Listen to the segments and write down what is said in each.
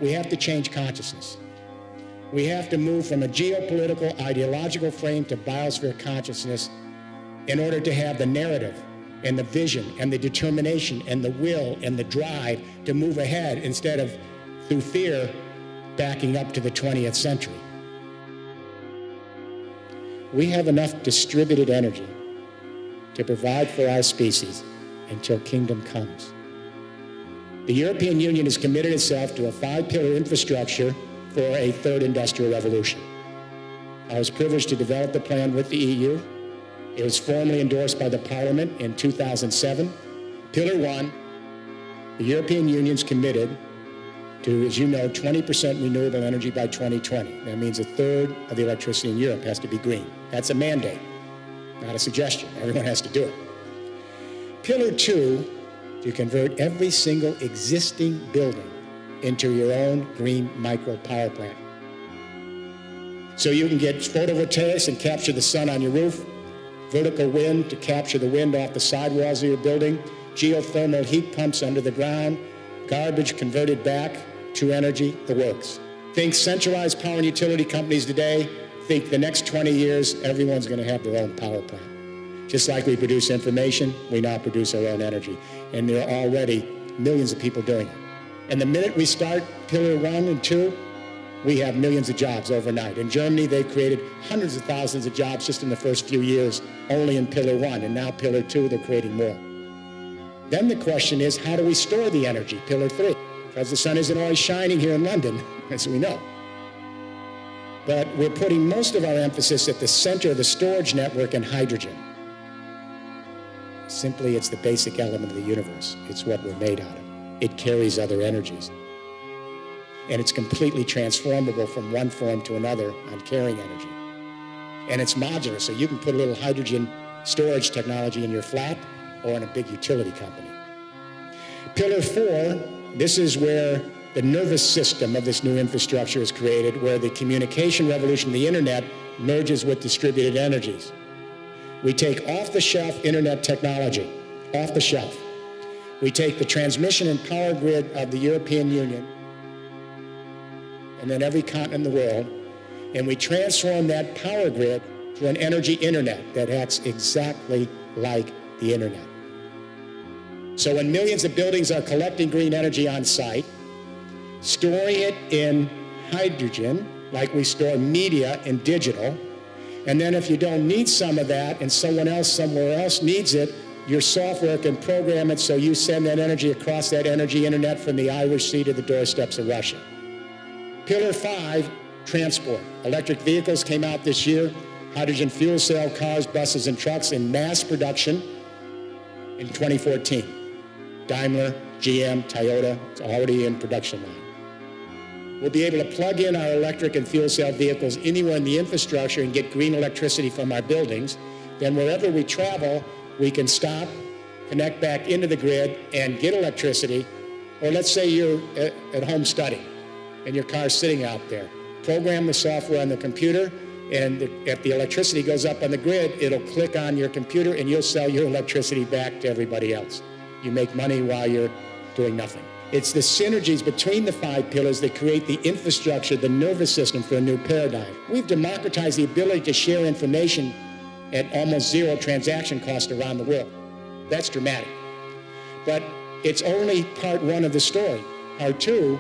We have to change consciousness. We have to move from a geopolitical, ideological frame to biosphere consciousness in order to have the narrative and the vision and the determination and the will and the drive to move ahead instead of, through fear, backing up to the 20th century. We have enough distributed energy to provide for our species until kingdom comes. The European Union has committed itself to a 5-pillar infrastructure for a third industrial revolution. I was privileged to develop the plan with the EU. It was formally endorsed by the Parliament in 2007. Pillar 1, the European Union's committed to, as you know, 20% renewable energy by 2020. That means a third of the electricity in Europe has to be green. That's a mandate, not a suggestion. Everyone has to do it. Pillar 2, to convert every single existing building into your own green micro power plant. So you can get photovoltaics and capture the sun on your roof, vertical wind to capture the wind off the sidewalls of your building, geothermal heat pumps under the ground, garbage converted back to energy, the works. Think centralized power and utility companies today, think the next 20 years, everyone's going to have their own power plant. Just like we produce information, we now produce our own energy. And there are already millions of people doing it. And the minute we start Pillar 1 and 2, we have millions of jobs overnight. In Germany, they created hundreds of thousands of jobs just in the first few years, only in Pillar 1. And now Pillar 2, they're creating more. Then the question is, how do we store the energy? Pillar 3. Because the sun isn't always shining here in London, as we know. But we're putting most of our emphasis at the center of the storage network in hydrogen. Simply, it's the basic element of the universe. It's what we're made out of. It carries other energies. And it's completely transformable from one form to another on carrying energy. And it's modular, so you can put a little hydrogen storage technology in your flat or in a big utility company. Pillar 4, this is where the nervous system of this new infrastructure is created, where the communication revolution, the internet, merges with distributed energies. We take off-the-shelf internet technology, off the shelf. We take the transmission and power grid of the European Union and then every continent in the world, and we transform that power grid to an energy internet that acts exactly like the internet. So when millions of buildings are collecting green energy on site, storing it in hydrogen, like we store media in digital, and then if you don't need some of that and someone else somewhere else needs it, your software can program it so you send that energy across that energy internet from the Irish Sea to the doorsteps of Russia. Pillar 5, transport. Electric vehicles came out this year, hydrogen fuel cell cars, buses, and trucks in mass production in 2014. Daimler, GM, Toyota, it's already in production line. We'll be able to plug in our electric and fuel cell vehicles anywhere in the infrastructure and get green electricity from our buildings. Then wherever we travel, we can stop, connect back into the grid, and get electricity. Or let's say you're at home studying, and your car's sitting out there. Program the software on the computer, and if the electricity goes up on the grid, it'll click on your computer, and you'll sell your electricity back to everybody else. You make money while you're doing nothing. It's the synergies between the 5 pillars that create the infrastructure, the nervous system for a new paradigm. We've democratized the ability to share information at almost zero transaction cost around the world. That's dramatic. But it's only part 1 of the story. Part 2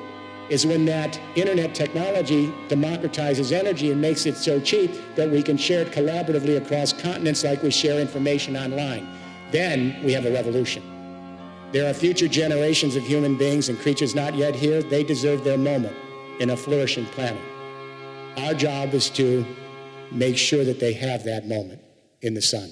is when that internet technology democratizes energy and makes it so cheap that we can share it collaboratively across continents like we share information online. Then we have a revolution. There are future generations of human beings and creatures not yet here. They deserve their moment in a flourishing planet. Our job is to make sure that they have that moment in the sun.